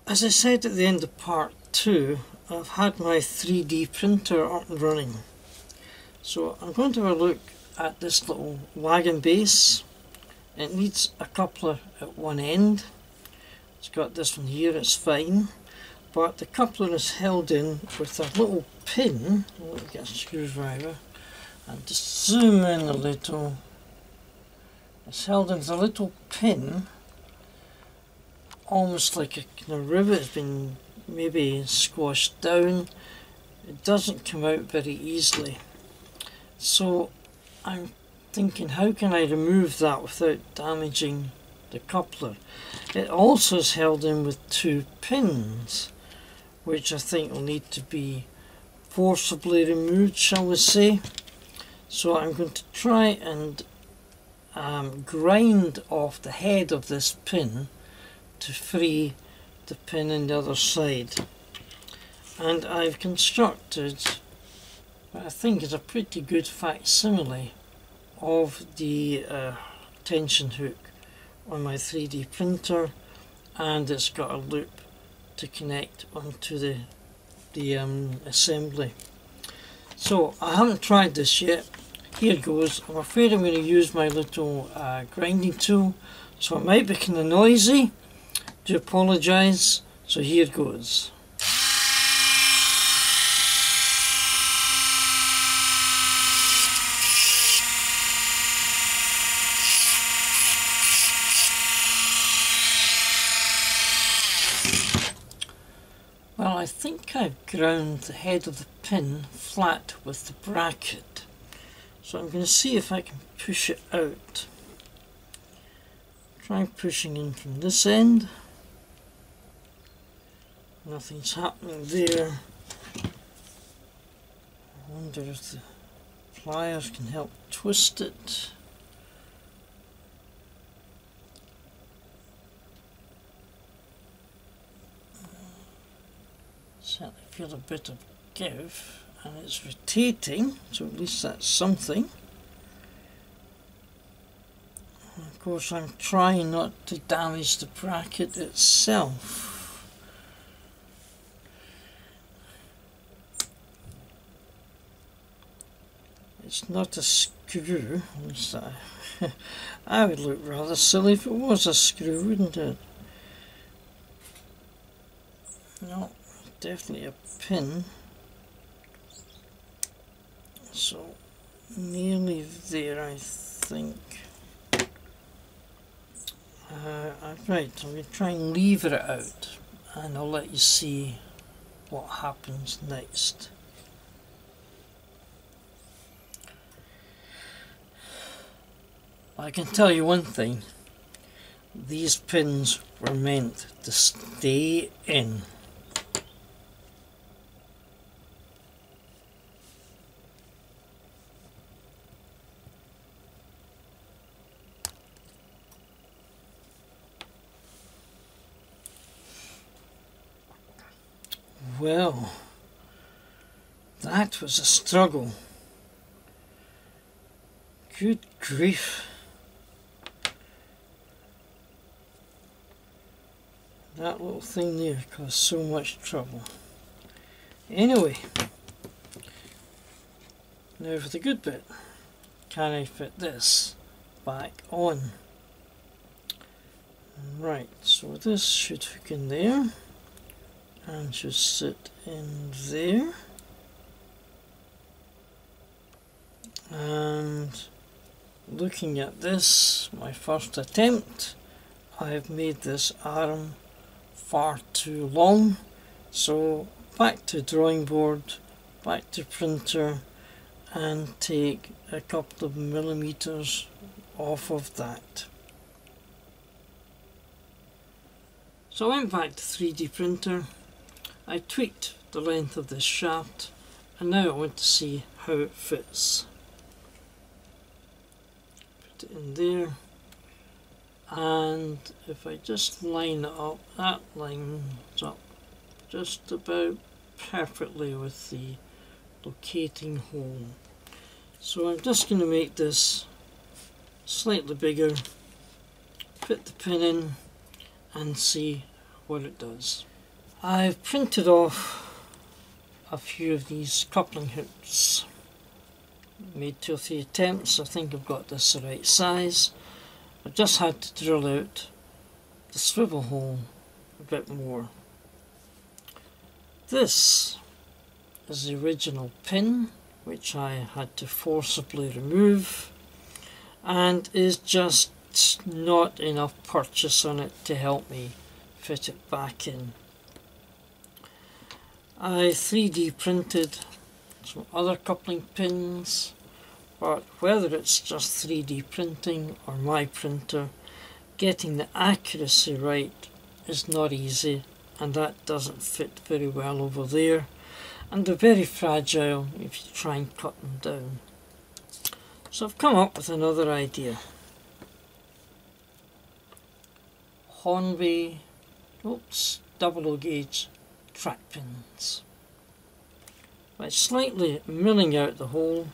As I said at the end of part 2, I've had my 3D printer up and running. So I'm going to have a look at this little wagon base. It needs a coupler at one end. It's got this one here, it's fine. But the coupler is held in with a little pin. Let me get a screwdriver and just zoom in a little. It's held in with a little pin, almost like a kind of rivet has been maybe squashed down. It doesn't come out very easily. So I'm thinking, how can I remove that without damaging the coupler? It also is held in with two pins, which I think will need to be forcibly removed, shall we say. So I'm going to try and grind off the head of this pin to free the pin on the other side. And I've constructed what I think is a pretty good facsimile of the tension hook on my 3D printer, and it's got a loop to connect onto the assembly. So I haven't tried this yet. Here goes. I'm afraid I'm going to use my little grinding tool, so it might be kind of noisy. Do apologise. So here goes. Well, I think I've ground the head of the pin flat with the bracket. So I'm going to see if I can push it out. Try pushing in from this end. Nothing's happening there. I wonder if the pliers can help twist it. Certainly feel a bit of give, and it's rotating, so at least that's something. And of course I'm trying not to damage the bracket itself. It's not a screw. I would look rather silly if it was a screw, wouldn't it? No, definitely a pin. So nearly there, I think. Right, I'm going to try and lever it out, and I'll let you see what happens next. I can tell you one thing, these pins were meant to stay in. Well, that was a struggle. Good grief. That little thing there caused so much trouble. Anyway, now for the good bit. Can I fit this back on? Right, so this should hook in there and should sit in there. And looking at this, my first attempt, I have made this arm far too long, so back to drawing board, back to printer, and take a couple of millimeters off of that. So I went back to 3D printer, I tweaked the length of this shaft, and now I want to see how it fits. Put it in there. And if I just line it up, that lines up just about perfectly with the locating hole. So I'm just going to make this slightly bigger, fit the pin in and see what it does. I've printed off a few of these coupling hooks. Made 2 or 3 attempts. I think I've got this the right size. I've just had to drill out the swivel hole a bit more. This is the original pin, which I had to forcibly remove, and is just not enough purchase on it to help me fit it back in. I 3D printed some other coupling pins, but whether it's just 3D printing or my printer, getting the accuracy right is not easy, and that doesn't fit very well over there, and they're very fragile if you try and cut them down. So I've come up with another idea. Hornby, double O gauge track pins. By slightly milling out the hole,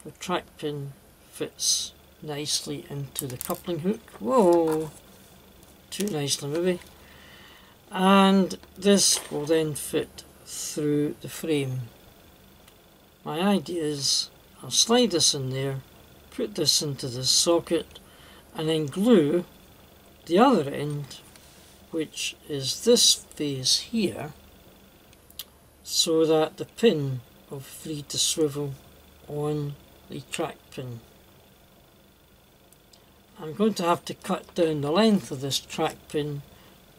the track pin fits nicely into the coupling hook. Whoa! Too nicely maybe. And this will then fit through the frame. My idea is I'll slide this in there, put this into the socket, and then glue the other end, which is this face here, so that the pin will be free to swivel on the track pin. I'm going to have to cut down the length of this track pin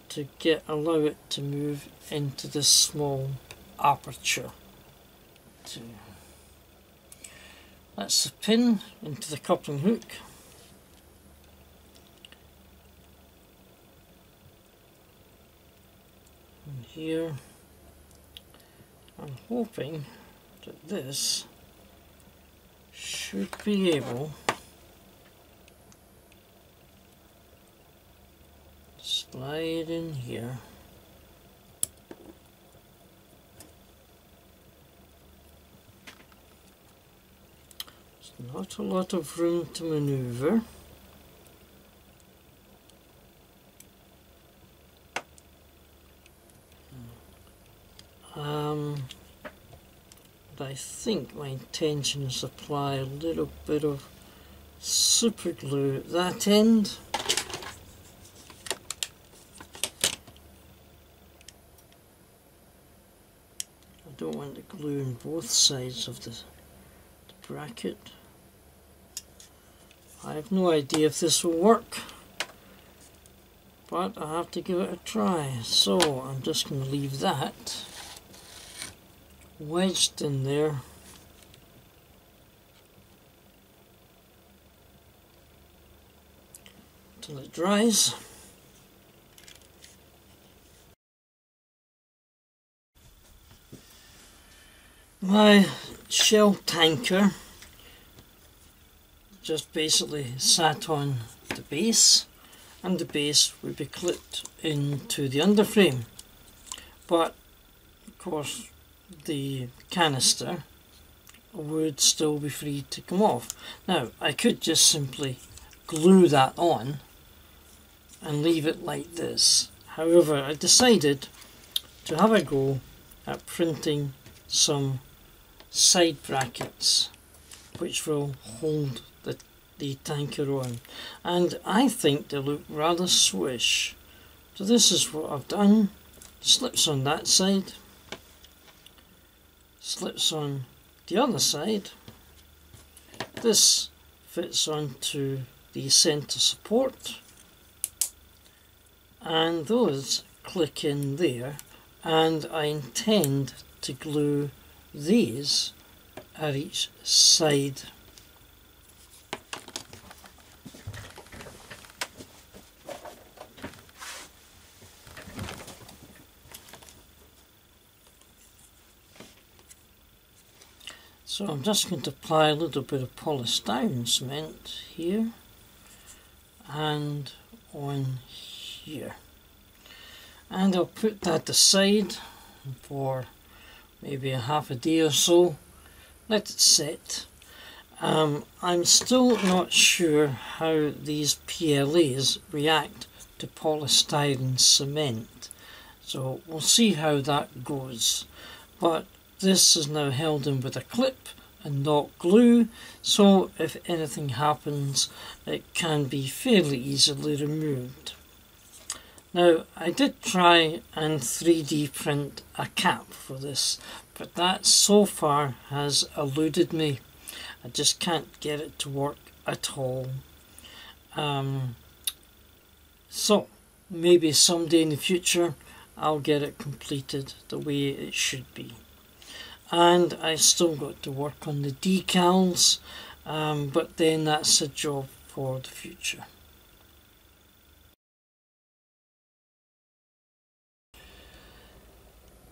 to allow it to move into this small aperture. That's the pin into the coupling hook. And here I'm hoping that this should be able to slide in here. There's not a lot of room to maneuver. But I think my intention is to apply a little bit of super glue at that end. I don't want the glue on both sides of the bracket. I have no idea if this will work, but I have to give it a try. So I'm just going to leave that wedged in there. Till it dries. My shell tanker just basically sat on the base, and the base would be clipped into the underframe, but of course the canister would still be free to come off. Now I could just simply glue that on and leave it like this. However, I decided to have a go at printing some side brackets which will hold the tanker on, and I think they look rather swish. So this is what I've done. Slips on that side, slips on the other side. This fits onto the centre support, and those click in there, and I intend to glue these at each side. So I'm just going to apply a little bit of polystyrene cement here and on here, and I'll put that aside for maybe a half a day or so, let it set. I'm still not sure how these PLAs react to polystyrene cement, So we'll see how that goes. But this is now held in with a clip and not glue, so if anything happens it can be fairly easily removed. Now I did try and 3D print a cap for this, but that so far has eluded me. I just can't get it to work at all. So maybe someday in the future I'll get it completed the way it should be. And I still got to work on the decals, but then that's a job for the future.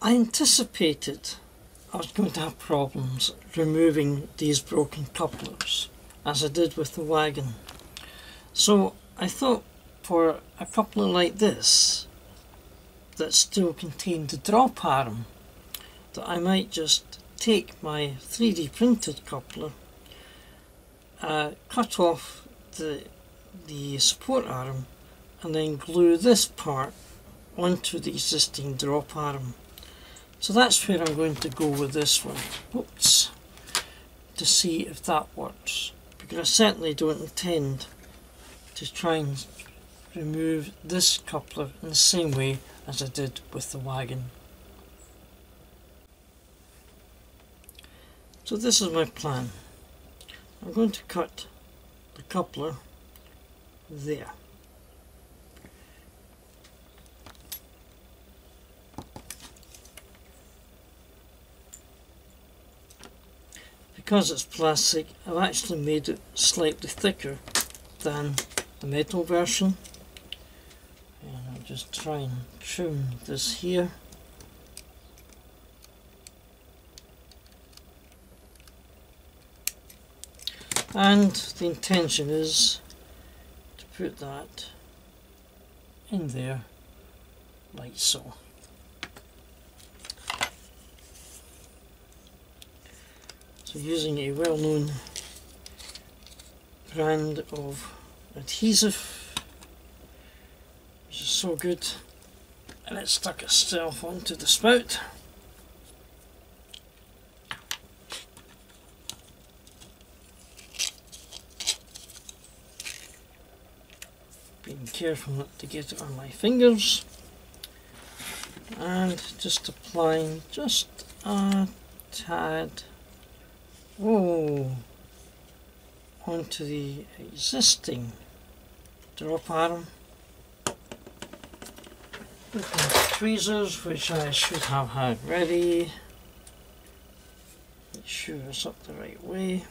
I anticipated I was going to have problems removing these broken couplers, as I did with the wagon. So I thought for a coupler like this, that still contained the drop arm, that I might just take my 3D printed coupler, cut off the support arm, and then glue this part onto the existing drop arm. So that's where I'm going to go with this one. Oops. To see if that works, because I certainly don't intend to try and remove this coupler in the same way as I did with the wagon. So this is my plan. I'm going to cut the coupler there. Because it's plastic, I've actually made it slightly thicker than the metal version. And I'll just try and trim this here. And the intention is to put that in there like so. So using a well-known brand of adhesive, which is so good, and it stuck itself onto the spout. Being careful not to get it on my fingers, and just applying just a tad onto the existing drop arm with my tweezers, which I should have had ready. Make sure it's up the right way.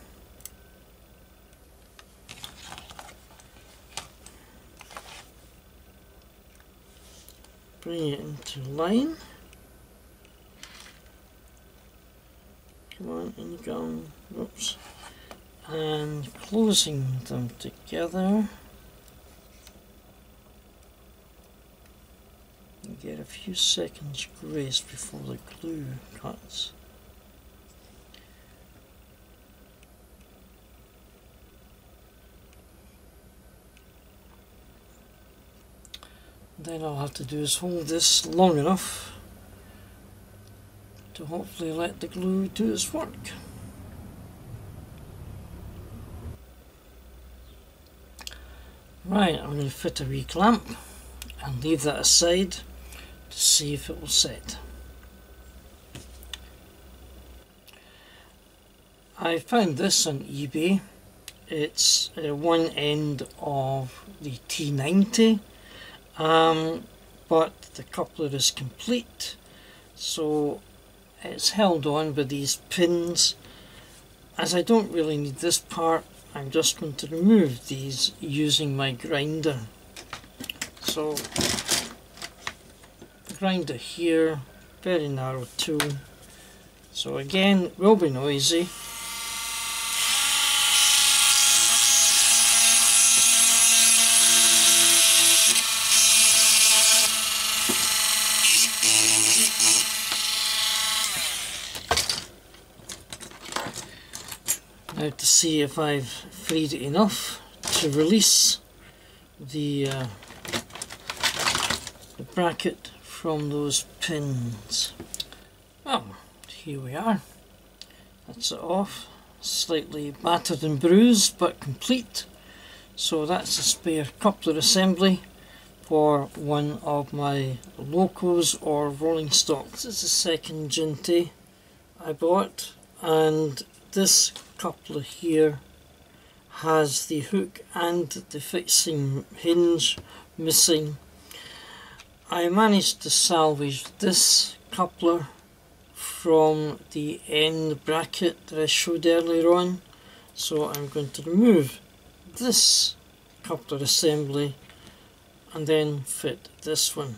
Bring it into line. Come on, in you go. Oops. And closing them together. And get a few seconds grace before the glue cuts. Then all I have to do is hold this long enough to hopefully let the glue do its work. Right, I'm going to fit a wee clamp and leave that aside to see if it will set. I found this on eBay. It's one end of the T90, but the coupler is complete, so it's held on by these pins. As I don't really need this part, I'm just going to remove these using my grinder. So, grinder here, very narrow tool. So again, it will be noisy. Now to see if I've freed it enough to release the bracket from those pins. Well, here we are. That's it off. Slightly battered and bruised, but complete. So that's a spare coupler assembly for one of my locos or rolling stocks. This is the second Jinty I bought, and this coupler here has the hook and the fixing hinge missing. I managed to salvage this coupler from the end bracket that I showed earlier on, so I'm going to remove this coupler assembly and then fit this one.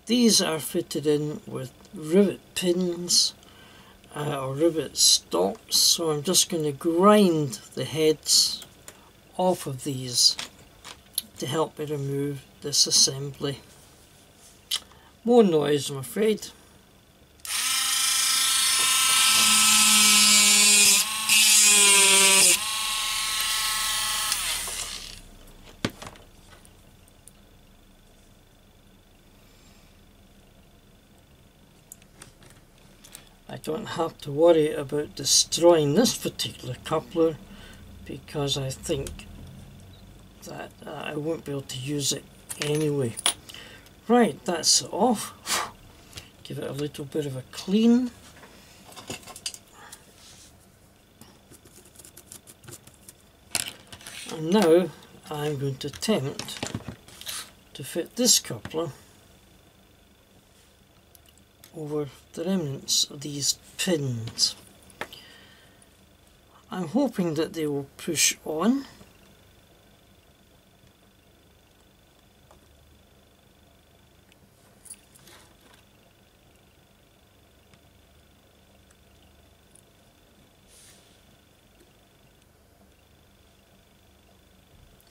These are fitted in with rivet pins or rivet stops, so I'm just going to grind the heads off of these to help me remove this assembly. More noise, I'm afraid. I don't have to worry about destroying this particular coupler because I think that I won't be able to use it anyway. Right, that's it off. Give it a little bit of a clean. And now I'm going to attempt to fit this coupler over the remnants of these pins. I'm hoping that they will push on.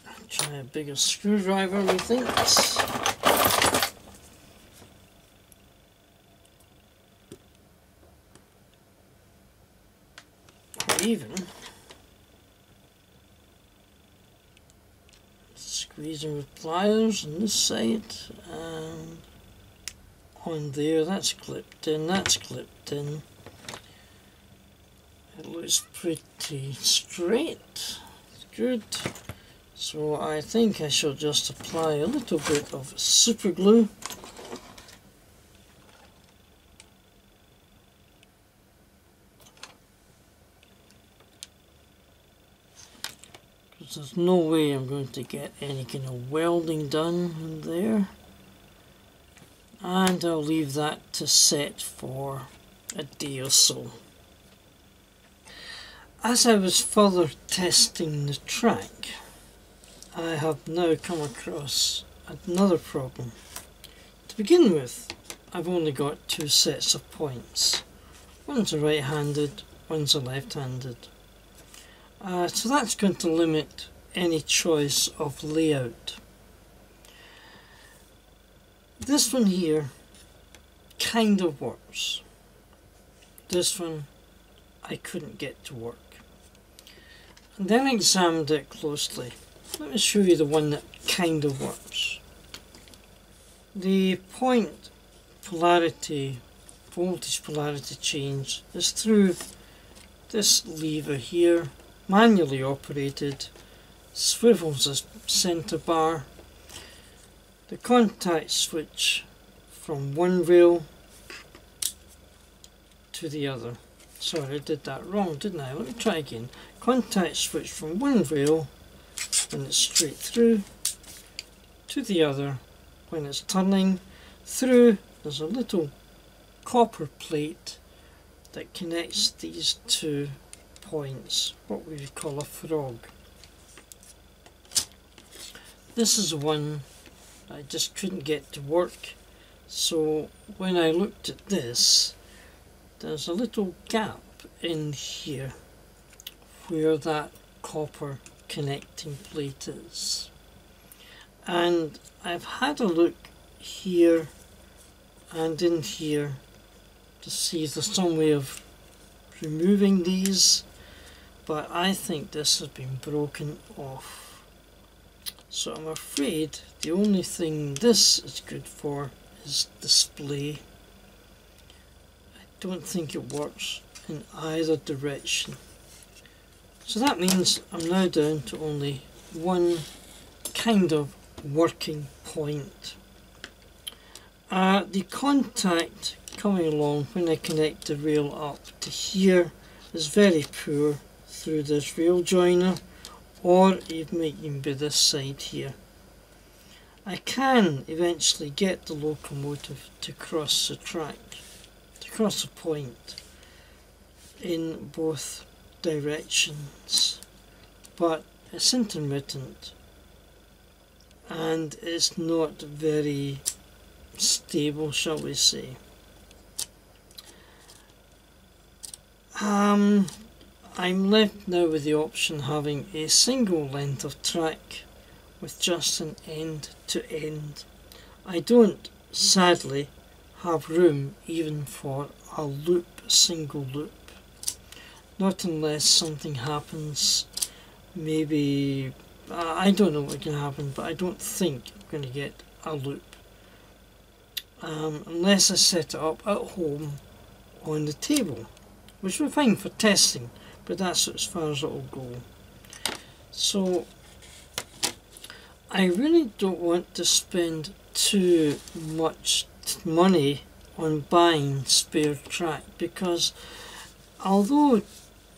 I'll try a bigger screwdriver, methinks. Even squeezing with pliers on this side and on there. That's clipped in, that's clipped in. It looks pretty straight. Good. So I think I shall just apply a little bit of super glue. There's no way I'm going to get any kind of welding done in there, and I'll leave that to set for a day or so. As I was further testing the track, I have now come across another problem. To begin with, I've only got two sets of points. One's a right-handed, one's a left-handed. So that's going to limit any choice of layout. This one here kind of works. This one I couldn't get to work. And then I examined it closely. Let me show you the one that kind of works. The point polarity, voltage polarity change is through this lever here, manually operated, swivels a centre bar. The contact switch from one rail to the other. Sorry, I did that wrong, didn't I? Let me try again. Contact switch from one rail when it's straight through to the other when it's turning through. There's a little copper plate that connects these two points, what we would call a frog. This is one I just couldn't get to work, so when I looked at this, there's a little gap in here where that copper connecting plate is, and I've had a look here and in here to see if there's some way of removing these, but I think this has been broken off. So I'm afraid the only thing this is good for is display. I don't think it works in either direction. So that means I'm now down to only one kind of working point. The contact coming along when I connect the rail up to here is very poor through this rail joiner, or it might even be this side here. I can eventually get the locomotive to cross the track, to cross a point in both directions, but it's intermittent and it's not very stable, shall we say. I'm left now with the option having a single length of track with just an end to end. I don't, sadly, have room even for a loop, a single loop. Not unless something happens, maybe, I don't know what can happen, but I don't think I'm going to get a loop. Unless I set it up at home on the table, which we're fine for testing, but that's as far as it will go. So I really don't want to spend too much money on buying spare track, because although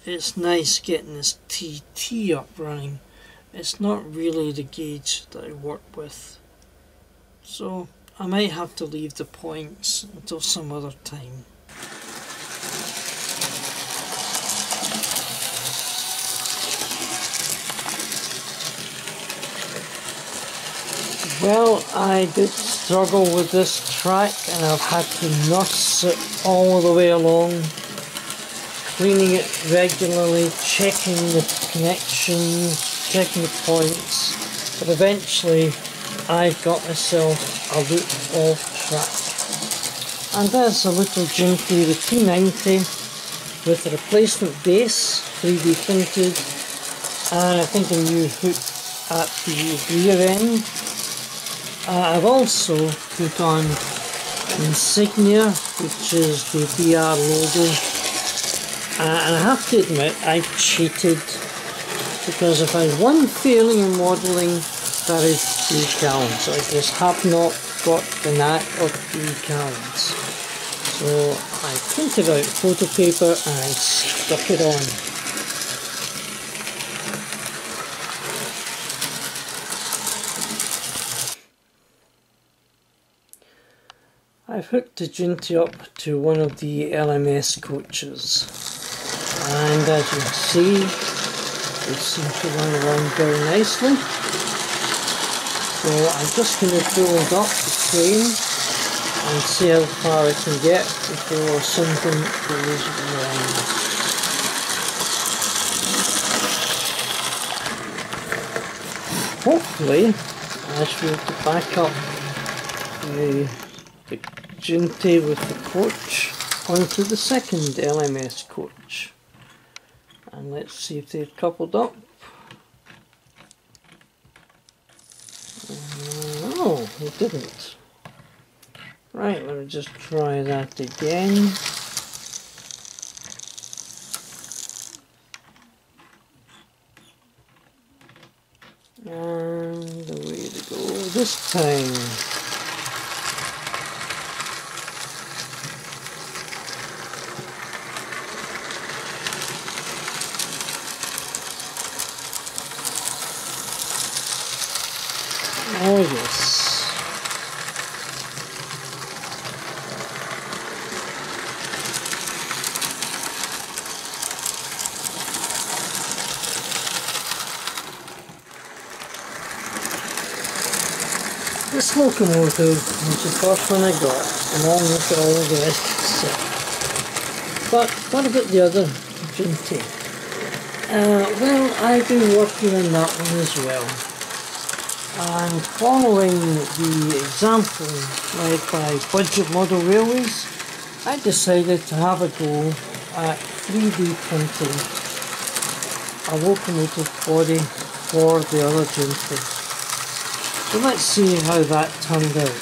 it's nice getting this TT up running, it's not really the gauge that I work with. So I might have to leave the points until some other time. Well, I did struggle with this track and I've had to nurse it all the way along, cleaning it regularly, checking the connections, checking the points, but eventually I've got myself a loop of track. And there's a little Jinty, the T90 with a replacement base, 3D printed, and I think a new hook at the rear end. I've also put on insignia, which is the BR logo, and I have to admit I've cheated, because if I have one failing in modelling, that is decals. I just have not got the knack of decals. So I printed out photo paper and I stuck it on. I've hooked the Jinty up to one of the LMS coaches, and as you can see, it seems to run along very nicely. So I'm just going to build up the train and see how far I can get before something goes wrong. Hopefully I should be able to back up the Jinty with the coach onto the second LMS coach, and let's see if they've coupled up. No, they didn't. Right, let me just try that again. And away to go this time. Oh yes. This locomotive was the first one I got, along with all the rest of the set. But what about the other Jinty? Well, I've been working on that one as well. And following the example led by Budget Model Railways, I decided to have a go at 3D printing a locomotive body for the other Jinty. So let's see how that turned out.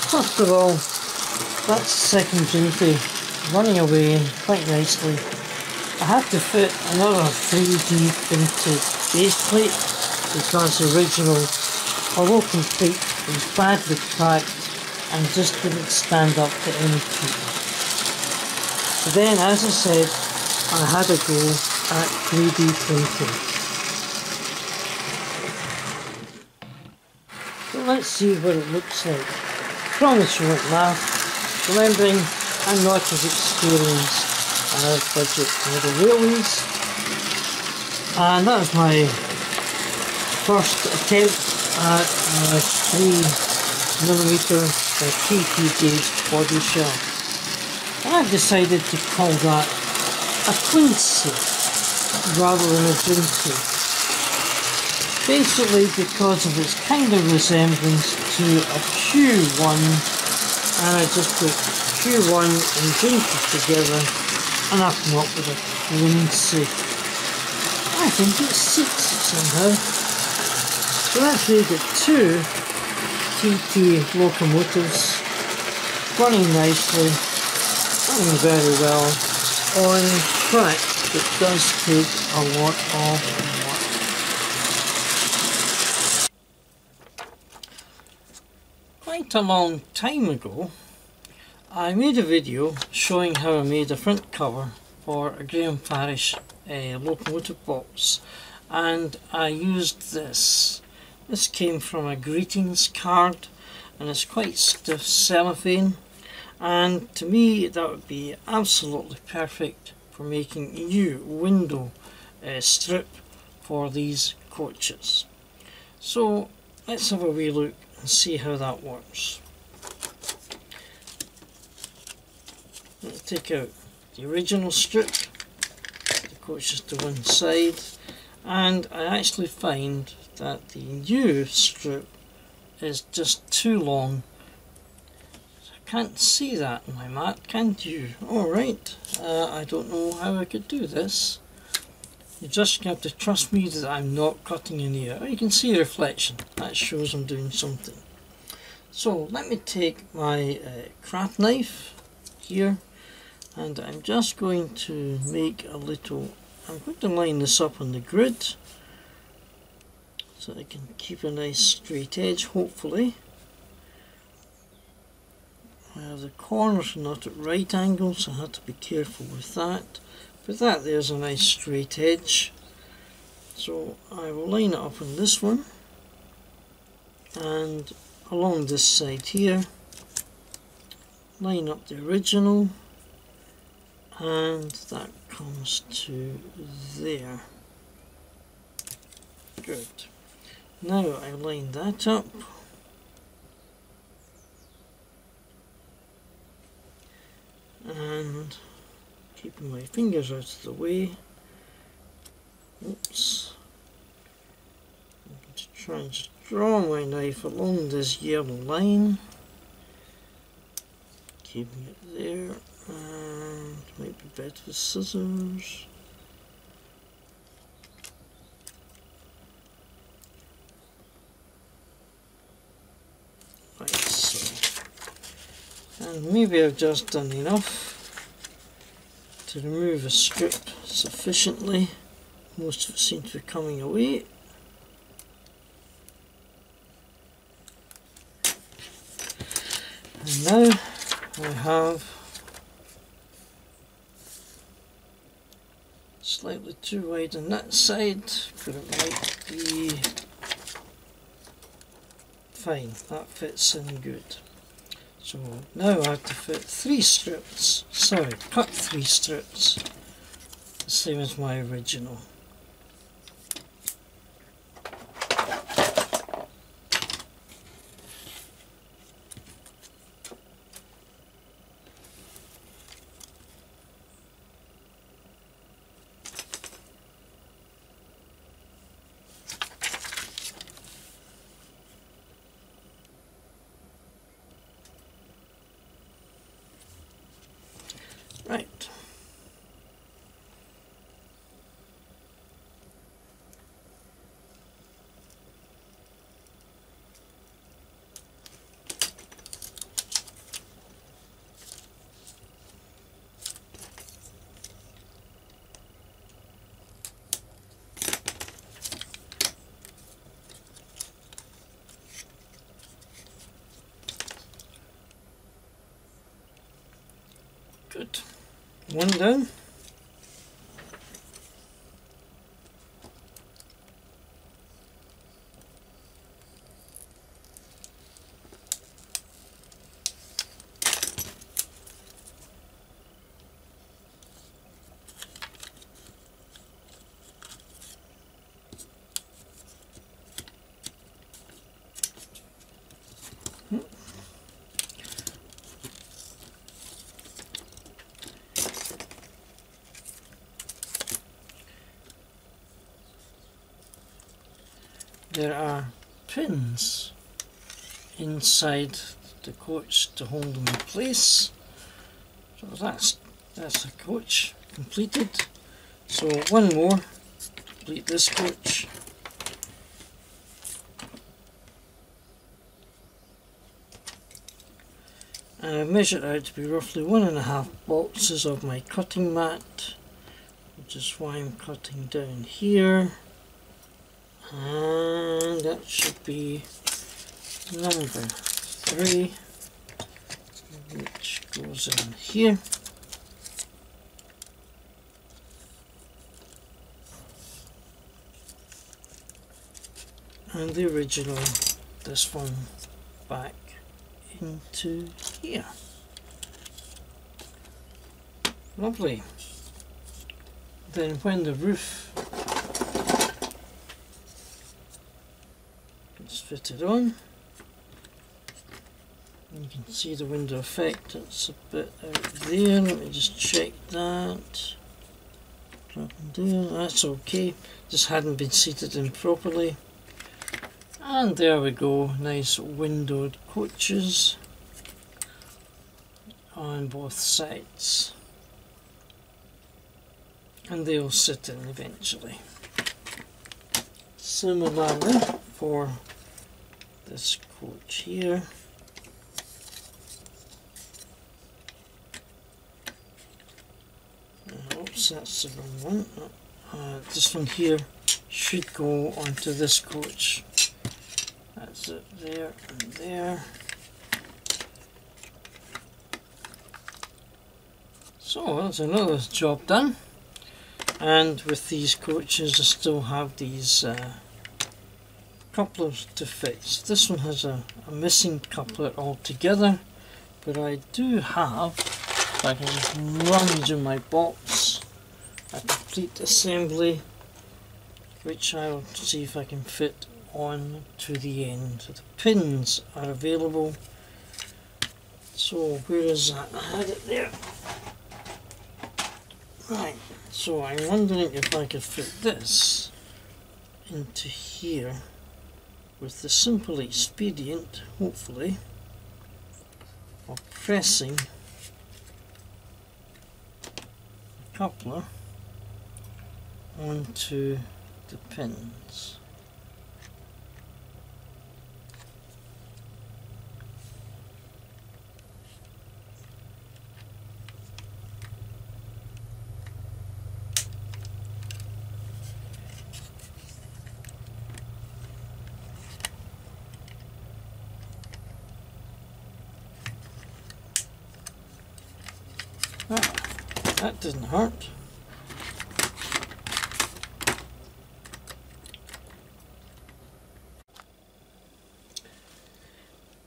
First of all, that's the second Jinty running away quite nicely. I had to fit another 3D printed base plate because the original, although complete, was badly cracked and just didn't stand up to any treatment. So then, as I said, I had a go at 3D printing. So let's see what it looks like. Promise you won't laugh, remembering I'm not as experienced as budget model railways. And that was my first attempt at a 3mm TT gauge body shell. And I've decided to call that a Quincy rather than a Jinty. Basically because of its kind of resemblance to a Q1, and I just put Q1 and Jinty together and I've come up with a Quincy. I think it sits somehow. So that's really got two TT locomotives running nicely, running very well on track that does take a lot of work. Quite a long time ago I made a video showing how I made a front cover for a Graham Parish locomotive box, and I used this. This came from a greetings card and it's quite stiff cellophane, and to me that would be absolutely perfect for making a new window strip for these coaches. So let's have a wee look and see how that works. Let's take out the original strip, the coaches to one side, and I actually find that the new strip is just too long. I can't see that in my mat, can't you? Alright, I don't know how I could do this. You just have to trust me that I'm not cutting any out. You can see a reflection, that shows I'm doing something. So let me take my craft knife here, and I'm just going to make a little, I'm going to line this up on the grid so I can keep a nice straight edge, hopefully. The corners are not at right angles, so I have to be careful with that. But that there's a nice straight edge. So I will line it up on this one, and along this side here, line up the original, and that comes to there. Good. Now I line that up. And keeping my fingers out of the way. Oops. I'm going to try and just draw my knife along this yellow line. Keeping it there. And might be better with scissors. Right, so. And maybe I've just done enough to remove a strip sufficiently. Most of it seems to be coming away. And now I have slightly too wide on that side, but it might be fine. That fits in good. So now I have to fit 3 strips, cut 3 strips, the same as my original. Right. Good. One down. There are pins inside the coach to hold them in place. So that's a coach completed. So one more, complete this coach. And I've measured out to be roughly 1.5 boxes of my cutting mat, which is why I'm cutting down here. And that should be number 3, which goes in here. And the original, this one, back into here. Lovely. Then when the roof gets fitted on, you can see the window effect. It's a bit out there. Let me just check that. Drop and do. That's okay. Just hadn't been seated in properly. And there we go. Nice windowed coaches on both sides. And they'll sit in eventually. Similarly for this coach here. Oops, that's the wrong one. This one here should go onto this coach. That's it, there and there. So that's another job done. And with these coaches I still have these couplers to fit. So this one has a missing coupler altogether, but I do have, if I can rummage in my box, a complete assembly which I'll see if I can fit on to the end. So the pins are available. So where is that? I had it there. Right, so I'm wondering if I could fit this into here with the simple expedient, hopefully, of pressing the coupler onto the pins. That didn't hurt.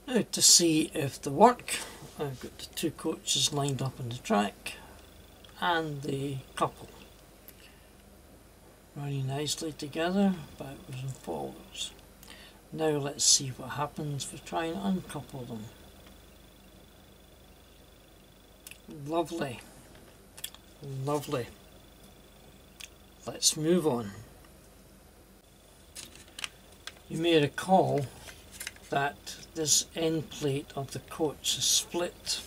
Now to see if they work, I've got the two coaches lined up on the track and the couple running nicely together, backwards and forwards. Now let's see what happens if we try and uncouple them. Lovely. Lovely. Let's move on. You may recall that this end plate of the coach is split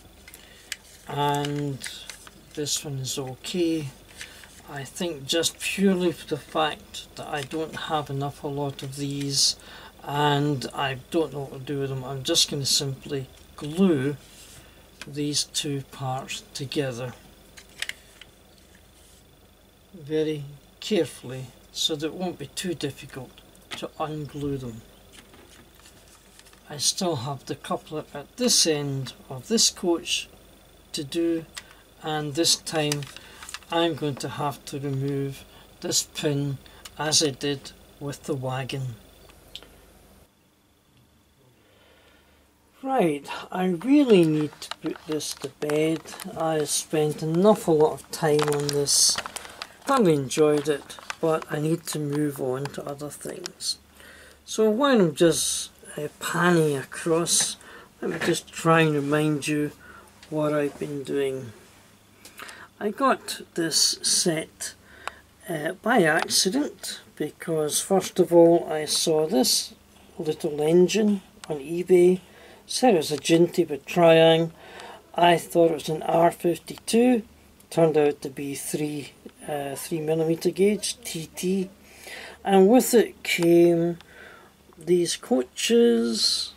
and this one is okay. I think just purely for the fact that I don't have a lot of these and I don't know what to do with them, I'm just going to simply glue these two parts together very carefully so that it won't be too difficult to unglue them. I still have the coupler at this end of this coach to do, and this time I'm going to have to remove this pin as I did with the wagon. Right, I really need to put this to bed. I spent an awful lot of time on this, thoroughly enjoyed it, but I need to move on to other things. So while I'm just panning across, let me just try and remind you what I've been doing. I got this set by accident because first of all I saw this little engine on eBay. Said it was a Jinty by Triang. I thought it was an R52. Turned out to be 3mm gauge TT, and with it came these coaches,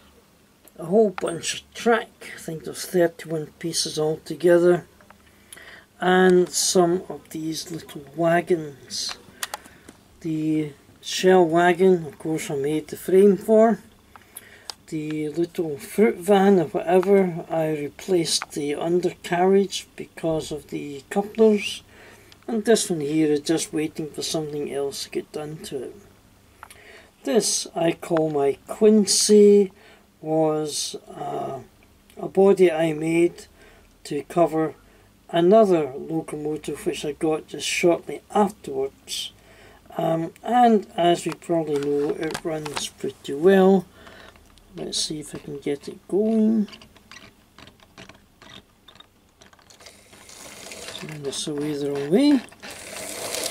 a whole bunch of track. I think there's 31 pieces altogether, and some of these little wagons. The shell wagon, of course, I made the frame for. The little fruit van or whatever, I replaced the undercarriage because of the couplers, and this one here is just waiting for something else to get done to it. This I call my Quincy, was a body I made to cover another locomotive which I got just shortly afterwards, and as we probably know, it runs pretty well. Let's see if I can get it going. Turn this away the wrong way.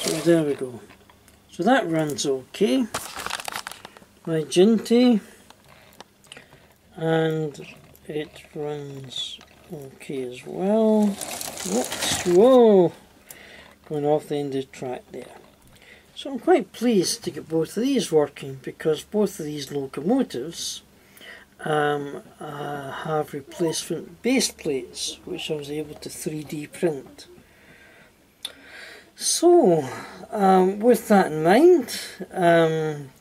So there we go. So that runs okay. My Jinty, and it runs okay as well. Whoops, whoa! Going off the end of the track there. So I'm quite pleased to get both of these working, because both of these locomotives have replacement base plates which I was able to 3D print. So with that in mind,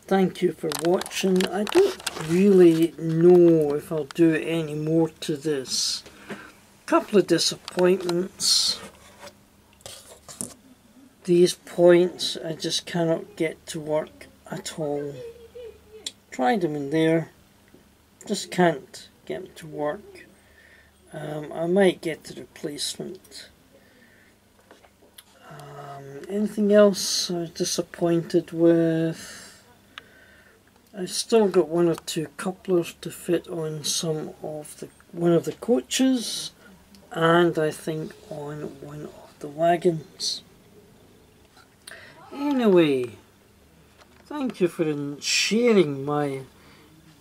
thank you for watching. I don't really know if I'll do any more to this. Couple of disappointments. These points I just cannot get to work at all. Tried them in there, just can't get them to work. I might get the replacement. Anything else I was disappointed with? I've still got one or two couplers to fit on one of the coaches, and I think on one of the wagons. Anyway, thank you for sharing my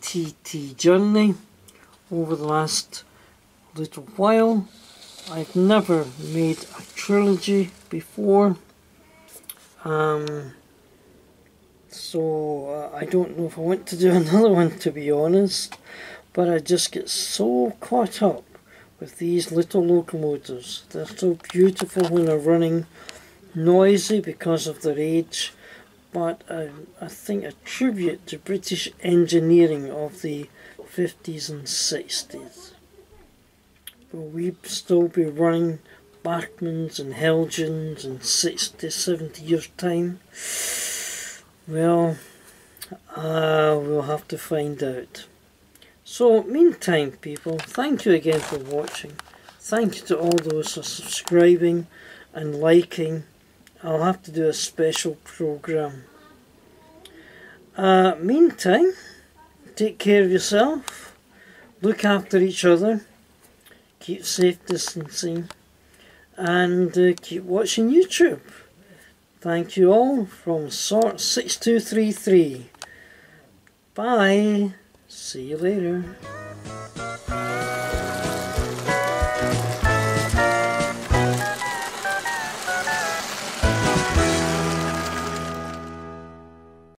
TT journey over the last little while. I've never made a trilogy before, so I don't know if I want to do another one, to be honest, but I just get so caught up with these little locomotives. They're so beautiful when they're running, noisy because of their age, but I think a tribute to British engineering of the 50s and 60s. Will we still be running Bachmans and Helgens in 60, 70 years time? Well, we'll have to find out. So meantime, people, thank you again for watching. Thank you to all those who are subscribing and liking. I'll have to do a special program. Meantime, take care of yourself, look after each other, keep safe distancing, and keep watching YouTube. Thank you all from Sort6233. Bye. See you later.